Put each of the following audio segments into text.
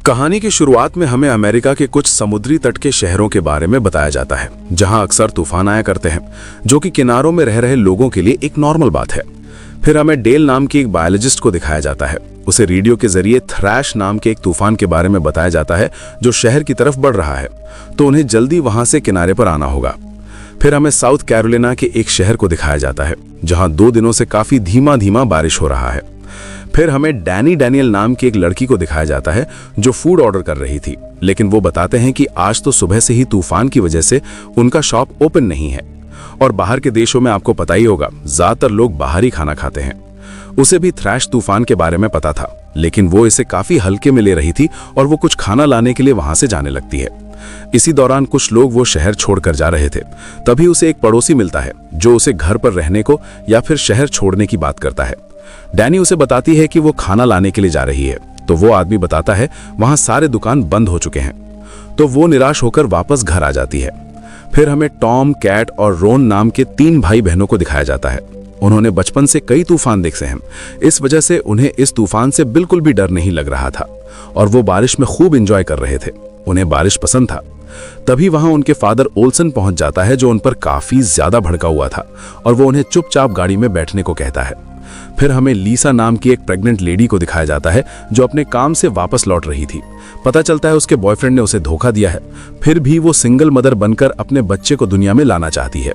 कहानी की शुरुआत में हमें अमेरिका के कुछ समुद्री तट के शहरों के बारे में बताया जाता है, जहां अक्सर तूफान आया करते हैं, जो कि किनारों में रह रहे लोगों के लिए एक नॉर्मल बात है। फिर हमें डेल नाम की एक बायोलॉजिस्ट को दिखाया जाता है। उसे रेडियो के जरिए थ्रैश नाम के एक तूफान के बारे में बताया जाता है जो शहर की तरफ बढ़ रहा है, तो उन्हें जल्दी वहां से किनारे पर आना होगा। फिर हमें साउथ कैरोलिना के एक शहर को दिखाया जाता है जहां 2 दिनों से काफी धीमा धीमा बारिश हो रहा है। फिर हमें डैनियल नाम की एक लड़की को दिखाया जाता है जो फूड ऑर्डर कर रही थी, लेकिन वो बताते हैं कि आज तो सुबह से ही तूफान की वजह से उनका शॉप ओपन नहीं है। और बाहर के देशों में आपको पता ही होगा, ज्यादातर लोग बाहर ही खाना खाते हैं। उसे भी थ्रैश तूफान के बारे में पता था, लेकिन वो इसे काफी हल्के में ले रही थी और वो कुछ खाना लाने के लिए वहां से जाने लगती है। इसी दौरान कुछ लोग वो शहर छोड़कर जा रहे थे। तभी उसे एक पड़ोसी मिलता है जो उसे घर पर रहने को या फिर शहर छोड़ने की बात करता है। डैनी उसे बताती है कि वो खाना लाने के लिए जा रही है, तो वो आदमी बताता है वहां सारे दुकान बंद हो चुके हैं। तो वो निराश होकर वापस घर आ जाती है। फिर हमें टॉम, कैट और रोन नाम के 3 भाई बहनों को दिखाया जाता है। उन्होंने बचपन से कई तूफान देखे हैं, इस वजह से उन्हें इस तूफान से बिल्कुल भी डर नहीं लग रहा था और वो बारिश में खूब एंजॉय कर रहे थे। उन्हें बारिश पसंद था। तभी वहां उनके फादर ओल्सन पहुंच जाता है जो उन पर काफी ज्यादा भड़का हुआ था और वो उन्हें चुपचाप गाड़ी में बैठने को कहता है। फिर हमें लीसा नाम की एक प्रेग्नेंट लेडी को दिखाया जाता है जो अपने काम से वापस लौट रही थी। पता चलता है उसके बॉयफ्रेंड ने उसे धोखा दिया है। फिर भी वो सिंगल मदर बनकर अपने बच्चे को दुनिया में लाना चाहती है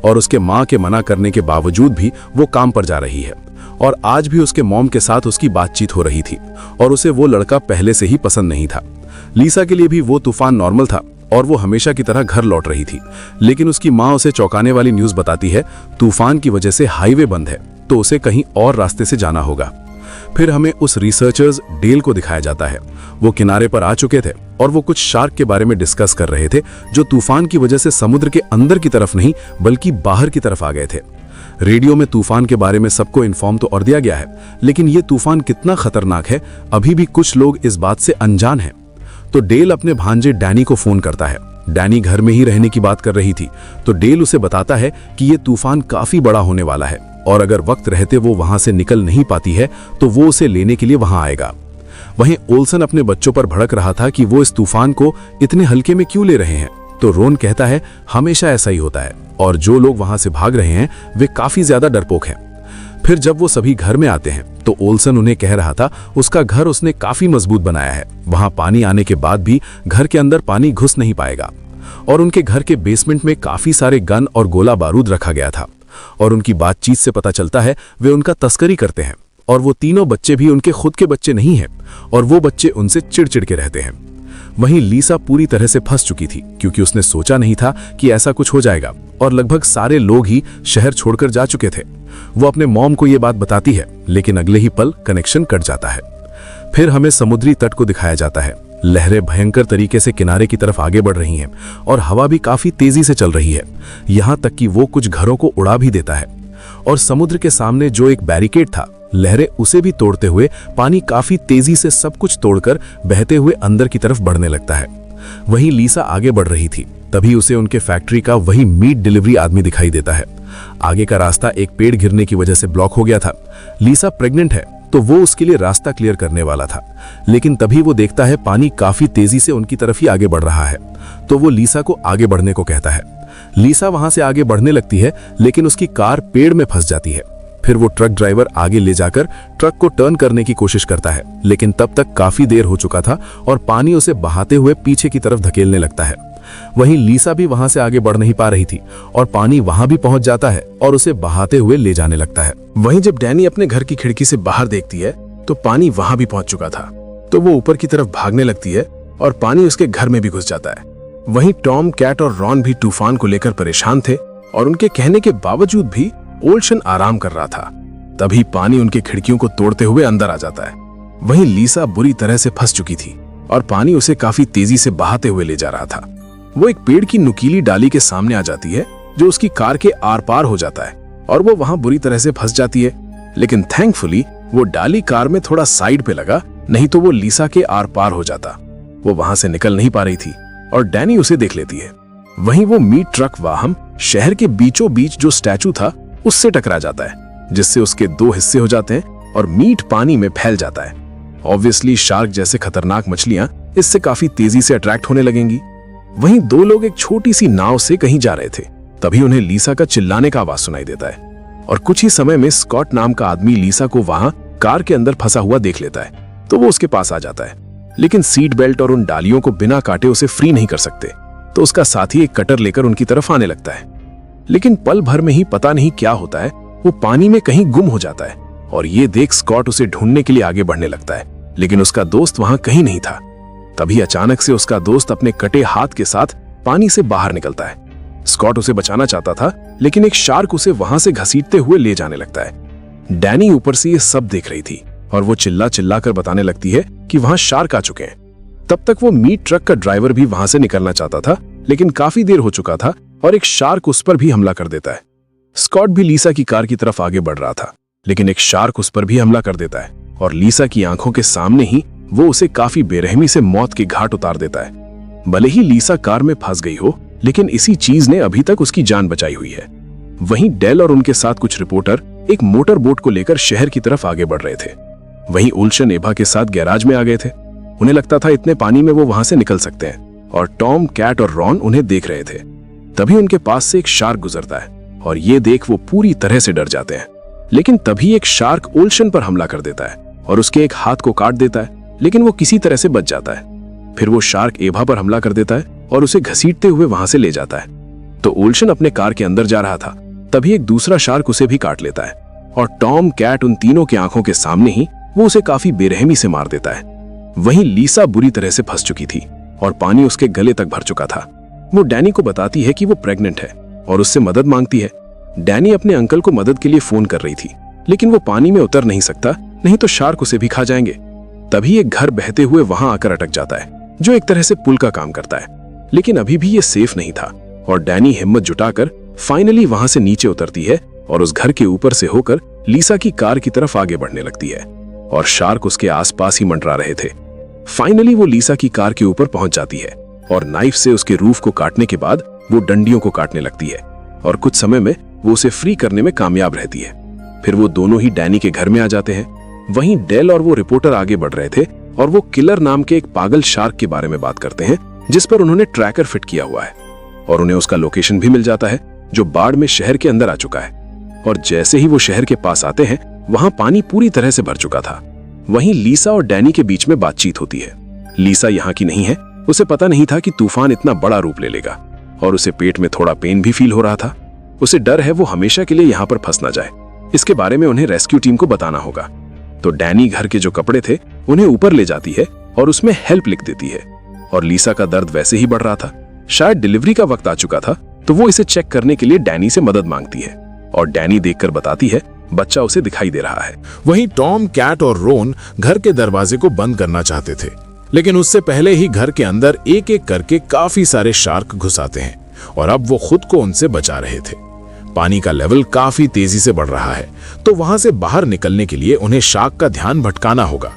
और उसके माँ के मना करने के बावजूद भी वो काम पर जा रही है। और आज भी उसके मॉम के साथ उसकी बातचीत हो रही थी और उसे वो लड़का पहले से ही पसंद नहीं था। लीसा के लिए भी वो तूफान नॉर्मल था और वो हमेशा की तरह घर लौट रही थी, लेकिन उसकी माँ उसे चौंकाने वाली न्यूज़ बताती है, तूफान की वजह से हाईवे बंद है, तो उसे कहीं और रास्ते से जाना होगा। फिर हमें उस रिसर्चर्स डेल को दिखाया जाता है। वो किनारे पर आ चुके थे और वो कुछ शार्क के बारे में डिस्कस कर रहे थे जो तूफान की वजह से समुद्र के अंदर की तरफ नहीं बल्कि बाहर की तरफ आ गए थे। रेडियो में तूफान के बारे में सबको इन्फॉर्म तो और दिया गया है, लेकिन ये तूफान कितना खतरनाक है अभी भी कुछ लोग इस बात से अनजान हैं। तो डेल अपने भांजे डैनी को फोन करता है। डैनी घर में ही रहने की बात कर रही थी, तो डेल उसे बताता है कि ये तूफान काफी बड़ा होने वाला है और अगर वक्त रहते वो वहां से निकल नहीं पाती है तो वो उसे लेने के लिए वहां आएगा। वहीं ओल्सन अपने बच्चों पर भड़क रहा था कि वो इस तूफान को इतने हल्के में क्यों ले रहे हैं, तो रोन कहता है हमेशा ऐसा ही होता है और जो लोग वहां से भाग रहे हैं वे काफी ज्यादा डरपोक हैं। फिर जब वो सभी घर में आते हैं तो ओल्सन उन्हें कह रहा था उसका घर उसने काफी मजबूत बनाया है, वहां पानी आने के बाद भी घर के अंदर पानी घुस नहीं पाएगा। और उनके घर के बेसमेंट में काफी सारे गन और गोला बारूद रखा गया था और उनकी बातचीत से पता चलता है वे उनका तस्करी करते हैं और वो तीनों बच्चे भी उनके खुद के बच्चे नहीं हैं और वो बच्चे उनसे चिड़चिड़ के रहते हैं। वहीं लीसा पूरी तरह से फंस चुकी थी क्योंकि उसने सोचा नहीं था कि ऐसा कुछ हो जाएगा और लगभग सारे लोग ही शहर छोड़कर जा चुके थे। वो अपने मॉम को ये बात बताती है, लेकिन अगले ही पल कनेक्शन कट जाता है। फिर हमें समुद्री तट को दिखाया जाता है। लहरें भयंकर तरीके से किनारे की तरफ आगे बढ़ रही हैं और हवा भी काफी तेजी से चल रही है, यहाँ तक कि वो कुछ घरों को उड़ा भी देता है। और समुद्र के सामने जो एक बैरिकेड था, लहरें उसे भी तोड़ते हुए पानी काफी तेजी से सब कुछ तोड़कर बहते हुए अंदर की तरफ बढ़ने लगता है। वहीं लीसा आगे बढ़ रही थी, तभी उसे उनके फैक्ट्री का वही मीट डिलीवरी आदमी दिखाई देता है। आगे का रास्ता एक पेड़ गिरने की वजह से ब्लॉक हो गया था। लीसा प्रेग्नेंट है तो वो उसके लिए रास्ता क्लियर करने वाला था, लेकिन तभी वो देखता है पानी काफी तेजी से उनकी तरफ ही आगे बढ़ रहा है, तो वो लीसा को आगे बढ़ने को कहता है। लीसा वहां से आगे बढ़ने लगती है, लेकिन उसकी कार पेड़ में फंस जाती है। फिर वो ट्रक ड्राइवर आगे ले जाकर ट्रक को टर्न करने की कोशिश करता है, लेकिन तब तक काफी देर हो चुका था और पानी उसे बहाते हुए पीछे की तरफ धकेलने लगता है। वहीं लीसा भी वहां से आगे बढ़ नहीं पा रही थी और पानी वहां भी पहुंच जाता है और उसे बहाते हुए ले जाने लगता है। वहीं जब डैनी अपने घर की खिड़की से बाहर देखती है तो पानी वहां भी पहुंच चुका था, तो वो ऊपर की तरफ भागने लगती है और पानी उसके घर में भी घुस जाता है। वहीं टॉम, कैट और रॉन भी तूफान को लेकर परेशान थे और उनके कहने के बावजूद भी ओल्सन आराम कर रहा था। तभी पानी उनके खिड़कियों को तोड़ते हुए अंदर आ जाता है। वहीं लीसा बुरी तरह से फंस चुकी थी और पानी उसे काफी तेजी से बहाते हुए ले जा रहा था। वो एक पेड़ की नुकीली डाली के सामने आ जाती है जो उसकी कार के आर पार हो जाता है और वो वहां बुरी तरह से फंस जाती है, लेकिन थैंकफुली वो डाली कार में थोड़ा साइड पे लगा, नहीं तो वो लीसा के आर पार हो जाता। वो वहां से निकल नहीं पा रही थी और डैनी उसे देख लेती है। वहीं वो मीट ट्रक वाहन शहर के बीचों बीच जो स्टैचू था उससे टकरा जाता है, जिससे उसके 2 हिस्से हो जाते हैं और मीट पानी में फैल जाता है। ऑब्वियसली शार्क जैसे खतरनाक मछलियां इससे काफी तेजी से अट्रैक्ट होने लगेंगी। वहीं दो लोग एक छोटी सी नाव से कहीं जा रहे थे, तभी उन्हें लीसा का चिल्लाने का आवाज सुनाई देता है और कुछ ही समय में स्कॉट नाम का आदमी लीसा को वहां कार के अंदर फंसा हुआ देख लेता है, तो वो उसके पास आ जाता है। लेकिन सीट बेल्ट और उन डालियों को बिना काटे उसे फ्री नहीं कर सकते, तो उसका साथी एक कटर लेकर उनकी तरफ आने लगता है। लेकिन पल भर में ही पता नहीं क्या होता है, वो पानी में कहीं गुम हो जाता है और ये देख स्कॉट उसे ढूंढने के लिए आगे बढ़ने लगता है, लेकिन उसका दोस्त वहां कहीं नहीं था। तभी अचानक से उसका दोस्त अपने कटे हाथ के साथ पानी से बाहर निकलता है। स्कॉट उसे बचाना चाहता था, लेकिन एक शार्क उसे वहां से घसीटते हुए ले जाने लगता है। डैनी ऊपर से ये सब देख रही थी और वो चिल्ला चिल्ला कर बताने लगती है कि वहां शार्क आ चुके हैं। तब तक वो मीट ट्रक का ड्राइवर भी वहां से निकलना चाहता था, लेकिन काफी देर हो चुका था और एक शार्क उस पर भी हमला कर देता है। स्कॉट भी लीसा की कार की तरफ आगे बढ़ रहा था, लेकिन एक शार्क उस पर भी हमला कर देता है और लीसा की आंखों के सामने ही वो उसे काफी बेरहमी से मौत के घाट उतार देता है। भले ही लीसा कार में फंस गई हो, लेकिन इसी चीज ने अभी तक उसकी जान बचाई हुई है। वहीं डेल और उनके साथ कुछ रिपोर्टर एक मोटर बोट को लेकर शहर की तरफ आगे बढ़ रहे थे। वहीं ओल्शन एभा के साथ गैराज में आ गए थे। उन्हें लगता था इतने पानी में वो वहां से निकल सकते हैं और टॉम, कैट और रॉन उन्हें देख रहे थे। तभी उनके पास से एक शार्क गुजरता है और ये देख वो पूरी तरह से डर जाते हैं। लेकिन तभी एक शार्क ओल्शन पर हमला कर देता है और उसके एक हाथ को काट देता है, लेकिन वो किसी तरह से बच जाता है। फिर वो शार्क एभा पर हमला कर देता है और उसे घसीटते हुए वहां से ले जाता है। तो ओल्शन अपने कार के अंदर जा रहा था, तभी एक दूसरा शार्क उसे भी काट लेता है और टॉम, कैट उन तीनों के आंखों के सामने ही वो उसे काफी बेरहमी से मार देता है। वहीं लीसा बुरी तरह से फंस चुकी थी और पानी उसके गले तक भर चुका था। वो डैनी को बताती है कि वो प्रेग्नेंट है और उससे मदद मांगती है। डैनी अपने अंकल को मदद के लिए फोन कर रही थी, लेकिन वो पानी में उतर नहीं सकता, नहीं तो शार्क उसे भी खा जाएंगे। तभी एक घर बहते हुए वहां आकर अटक जाता है, जो एक तरह से पुल का काम करता है। लेकिन अभी भी ये सेफ नहीं था और डैनी हिम्मत जुटाकर फाइनली वहां से नीचे उतरती है और उस घर के ऊपर से होकर लीसा की कार की तरफ आगे बढ़ने लगती है और शार्क उसके आसपास ही मंडरा रहे थे। फाइनली वो लीसा की कार के ऊपर पहुंच जाती है और नाइफ से उसके रूफ को काटने के बाद वो डंडियों को काटने लगती है और कुछ समय में वो उसे फ्री करने में कामयाब रहती है। फिर वो दोनों ही डैनी के घर में आ जाते हैं। वहीं डेल और वो रिपोर्टर आगे बढ़ रहे थे और वो किलर नाम के एक पागल शार्क के बारे में बात करते हैं, जिस पर उन्होंने ट्रैकर फिट किया हुआ है और उन्हें उसका लोकेशन भी मिल जाता है, जो बाढ़ में शहर के अंदर आ चुका है। और जैसे ही वो शहर के पास आते हैं, वहां पानी पूरी तरह से भर चुका था। वहीं लीसा और डैनी के बीच में बातचीत होती है। लीसा यहाँ की नहीं है, उसे पता नहीं था कि तूफान इतना बड़ा रूप ले लेगा और उसे पेट में थोड़ा पेन भी फील हो रहा था। उसे डर है वो हमेशा के लिए यहाँ पर फंस ना जाए। इसके बारे में उन्हें रेस्क्यू टीम को बताना होगा। तो डैनी घर के जो कपड़े थे उन्हें ऊपर ले जाती है और उसमें हेल्प लिख देती है। और लीसा का दर्द वैसे ही बढ़ रहा था, शायद डिलीवरी का वक्त आ चुका था, तो वो इसे चेक करने के लिए डैनी से मदद मांगती है और डैनी देखकर बताती है बच्चा उसे दिखाई दे रहा है। वहीं टॉम, कैट और रोन घर के दरवाजे को बंद करना चाहते थे, लेकिन उससे पहले ही घर के अंदर एक एक करके काफी सारे शार्क घुस आते हैं और अब वो खुद को उनसे बचा रहे थे। पानी का लेवल काफी तेजी से बढ़ रहा है, तो वहां से बाहर निकलने के लिए उन्हें शार्क का ध्यान भटकाना होगा।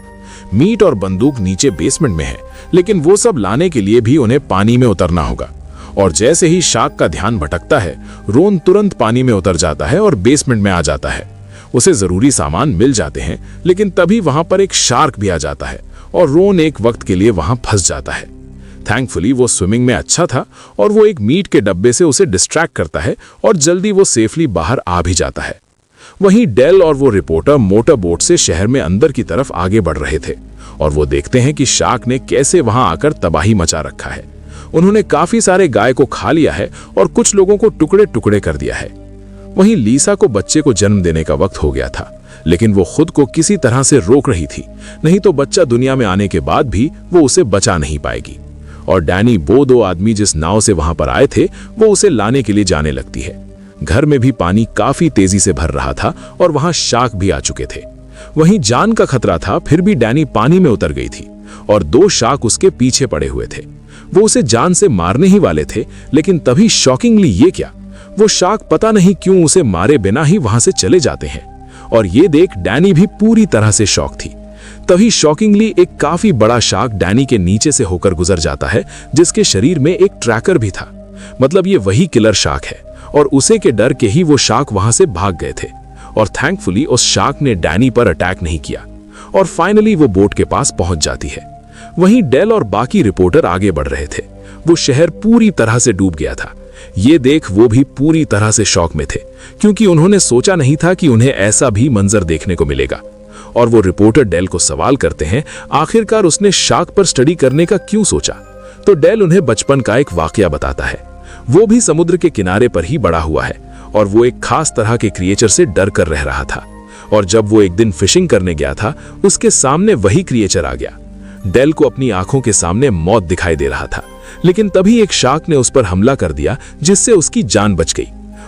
मीट और बंदूक नीचे बेसमेंट में है, लेकिन वो सब लाने के लिए भी उन्हें पानी में उतरना होगा। और जैसे ही शार्क का ध्यान भटकता है, रोन तुरंत पानी में उतर जाता है और बेसमेंट में आ जाता है। उसे जरूरी सामान मिल जाते हैं, लेकिन तभी वहां पर एक शार्क भी आ जाता है और रोन एक वक्त के लिए वहां फंस जाता है। थैंकफुली वो स्विमिंग में अच्छा था और वो एक मीट के डब्बे से उसे डिस्ट्रैक्ट करता है और जल्दी वो सेफली बाहर आ भी जाता है। वहीं डेल और वो रिपोर्टर मोटर बोट से शहर में अंदर की तरफ आगे बढ़ रहे थे और वो देखते हैं कि शार्क ने कैसे वहां आकर तबाही मचा रखा है। उन्होंने काफी सारे गाय को खा लिया है और कुछ लोगों को टुकड़े टुकड़े कर दिया है। वहीं लीसा को बच्चे को जन्म देने का वक्त हो गया था, लेकिन वो खुद को किसी तरह से रोक रही थी, नहीं तो बच्चा दुनिया में आने के बाद भी वो उसे बचा नहीं पाएगी। और डैनी वो दो आदमी जिस नाव से वहां पर आए थे वो उसे लाने के लिए जाने लगती है। घर में भी पानी काफी तेजी से भर रहा था और वहां शार्क भी आ चुके थे। वहीं जान का खतरा था, फिर भी डैनी पानी में उतर गई थी और दो शार्क उसके पीछे पड़े हुए थे। वो उसे जान से मारने ही वाले थे, लेकिन तभी शॉकिंगली ये क्या, वो शार्क पता नहीं क्यों उसे मारे बिना ही वहां से चले जाते हैं। और ये देख डैनी भी पूरी तरह से शॉक थी। तभी शॉकिंगली एक काफी बड़ा शार्क डैनी के नीचे से होकर गुजर जाता है, जिसके शरीर में एक ट्रैकर भी था। मतलब ये वही किलर शार्क है और उसे के डर के ही वो शार्क वहां से भाग गए थे। और थैंकफुली उस शार्क ने डैनी पर अटैक नहीं किया और फाइनली वो बोट के पास पहुंच जाती है। वहीं डेल और बाकी रिपोर्टर आगे बढ़ रहे थे। वो शहर पूरी तरह से डूब गया था। ये देख वो भी पूरी तरह से शॉक में थे, क्योंकि उन्होंने सोचा नहीं था कि उन्हें ऐसा भी मंजर देखने को मिलेगा। और वो रिपोर्टर डेल को सवाल करते हैं, आखिरकार उसने शार्क पर स्टडी करने का क्यों सोचा। तो डेल उन्हें बचपन का एक वाकया बताता है। वो भी समुद्र के किनारे पर ही बड़ा हुआ है और वो एक खास तरह के क्रिएचर से डर कर रह रहा था। और जब वो एक दिन फिशिंग करने गया था, उसके सामने वही क्रिएचर आ गया। डेल को अपनी आंखों के सामने मौत दिखाई दे रहा था, लेकिन तभी एक शार्क ने उस पर हमला कर दिया, जिससे उसकी जान बच गई।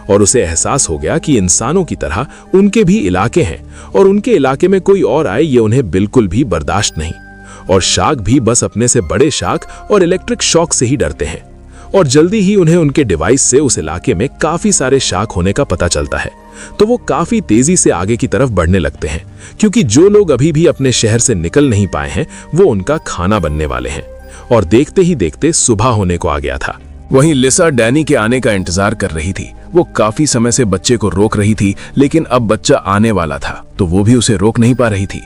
और उसे एहसास हो गया कि इंसानों की तरह उनके भी इलाके हैं और उनके इलाके में कोई और आए ये उन्हें बिल्कुल भी बर्दाश्त नहीं। और शार्क भी बस अपने से बड़े शार्क और इलेक्ट्रिक शॉक से ही डरते हैं। और जल्दी ही उन्हें उनके डिवाइस से उस इलाके में काफी सारे शार्क होने का पता चलता है। तो वो काफी तेजी से आगे की तरफ बढ़ने लगते हैं, क्योंकि जो लोग अभी भी अपने शहर से निकल नहीं पाए हैं वो उनका खाना बनने वाले हैं। और देखते ही देखते सुबह होने को आ गया था। वहीं लिसा डैनी के आने का इंतजार कर रही थी। वो काफी समय से बच्चे को रोक रही थी, लेकिन अब बच्चा आने वाला था तो वो भी उसे रोक नहीं पा रही थी।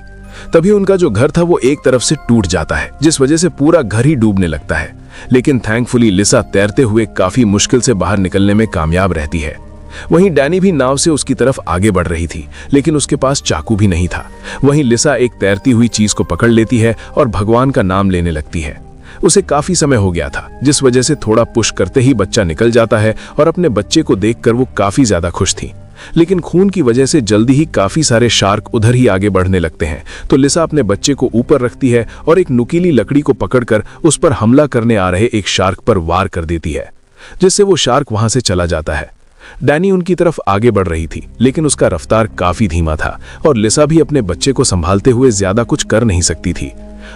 तभी उनका जो घर था वो एक तरफ से टूट जाता है, जिस वजह से पूरा घर ही डूबने लगता है। लेकिन थैंकफुली लिसा तैरते हुए काफी मुश्किल से बाहर निकलने में कामयाब रहती है। वहीं डैनी भी नाव से उसकी तरफ आगे बढ़ रही थी, लेकिन उसके पास चाकू भी नहीं था। वहीं लिसा एक तैरती हुई चीज को पकड़ लेती है और भगवान का नाम लेने लगती है। उसे काफी समय हो गया था, जिस वजह से थोड़ा पुश करते ही बच्चा निकल जाता है और अपने बच्चे को देखकर वो काफी ज्यादा खुश थी। लेकिन खून की वजह से जल्दी ही काफी सारे शार्क उधर ही आगे बढ़ने लगते हैं। तो लिसा अपने बच्चे को ऊपर रखती है और एक नुकीली लकड़ी को पकड़कर उस पर हमला करने आ रहे एक शार्क पर वार कर देती है, जिससे वो शार्क वहां से चला जाता है। डैनी उनकी तरफ आगे बढ़ रही थी, लेकिन उसका रफ्तार काफी धीमा था और लिसा भी अपने बच्चे को संभालते हुए ज्यादा कुछ कर नहीं सकती थी।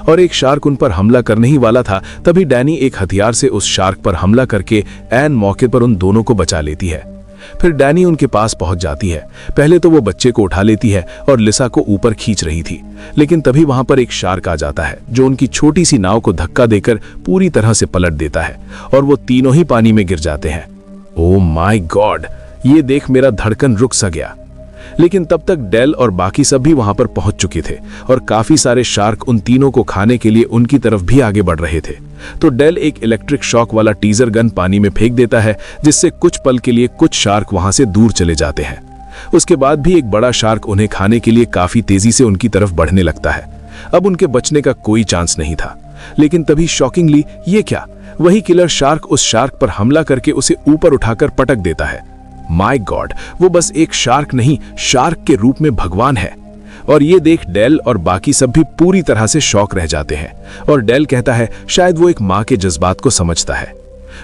और एक शार्क उन पर हमला करने ही वाला था, तभी डैनी एक हथियार से उस शार्क पर हमला करके ऐन मौके पर उन दोनों को बचा लेती है। फिर डैनी उनके पास पहुंच जाती है। पहले तो वो बच्चे को उठा लेती है और लिसा को ऊपर खींच रही थी, लेकिन तभी वहां पर एक शार्क आ जाता है, जो उनकी छोटी सी नाव को धक्का देकर पूरी तरह से पलट देता है और वो तीनों ही पानी में गिर जाते हैं। ओह माय गॉड, ये देख मेरा धड़कन रुक सा गया। लेकिन तब तक डेल और बाकी सब भी वहां पर पहुंच चुके थे और काफी सारे शार्क उन तीनों को खाने के लिए उनकी तरफ भी आगे बढ़ रहे थे। तो डेल एक इलेक्ट्रिक शॉक वाला टीजर गन पानी में फेंक देता है, जिससे कुछ पल के लिए कुछ शार्क वहां से दूर चले जाते हैं। उसके बाद भी एक बड़ा शार्क उन्हें खाने के लिए काफी तेजी से उनकी तरफ बढ़ने लगता है। अब उनके बचने का कोई चांस नहीं था। लेकिन तभी शॉकिंगली ये क्या, वही किलर शार्क उस शार्क पर हमला करके उसे ऊपर उठाकर पटक देता है। माय गॉड, वो बस एक शार्क नहीं, शार्क के रूप में भगवान है। और ये देख डेल और बाकी सब भी पूरी तरह से शॉक रह जाते हैं। और डेल कहता है शायद वो एक माँ के जज्बात को समझता है।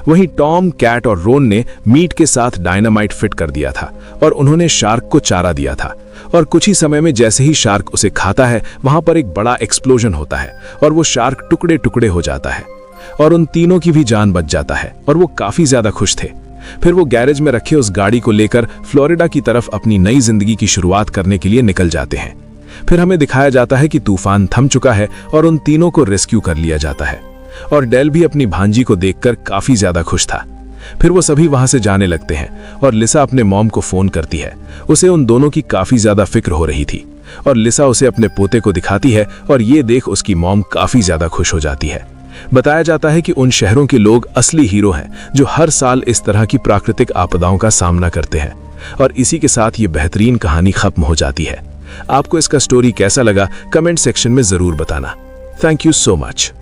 वहीं टॉम, कैट और रोन ने मीट के साथ डायनामाइट फिट कर दिया था और उन्होंने शार्क को चारा दिया था। और कुछ ही समय में जैसे ही शार्क उसे खाता है, वहां पर एक बड़ा एक्सप्लोजन होता है और वो शार्क टुकड़े टुकड़े हो जाता है और उन तीनों की भी जान बच जाता है और वो काफी ज्यादा खुश थे। फिर वो गैरेज में रखे उस गाड़ी को लेकर फ्लोरिडा की तरफ अपनी नई जिंदगी की शुरुआत करने के लिए निकल जाते हैं। फिर हमें दिखाया जाता है कि तूफान थम चुका है और उन तीनों को रेस्क्यू कर लिया जाता है। और डेल भी अपनी भांजी को देखकर काफी ज्यादा खुश था। फिर वो सभी वहां से जाने लगते हैं और लिसा अपने मॉम को फोन करती है। उसे उन दोनों की काफी ज्यादा फिक्र हो रही थी और लिसा उसे अपने पोते को दिखाती है और ये देख उसकी मॉम काफी ज्यादा खुश हो जाती है। बताया जाता है कि उन शहरों के लोग असली हीरो हैं, जो हर साल इस तरह की प्राकृतिक आपदाओं का सामना करते हैं। और इसी के साथ ये बेहतरीन कहानी खत्म हो जाती है। आपको इसका स्टोरी कैसा लगा कमेंट सेक्शन में जरूर बताना। Thank you so much.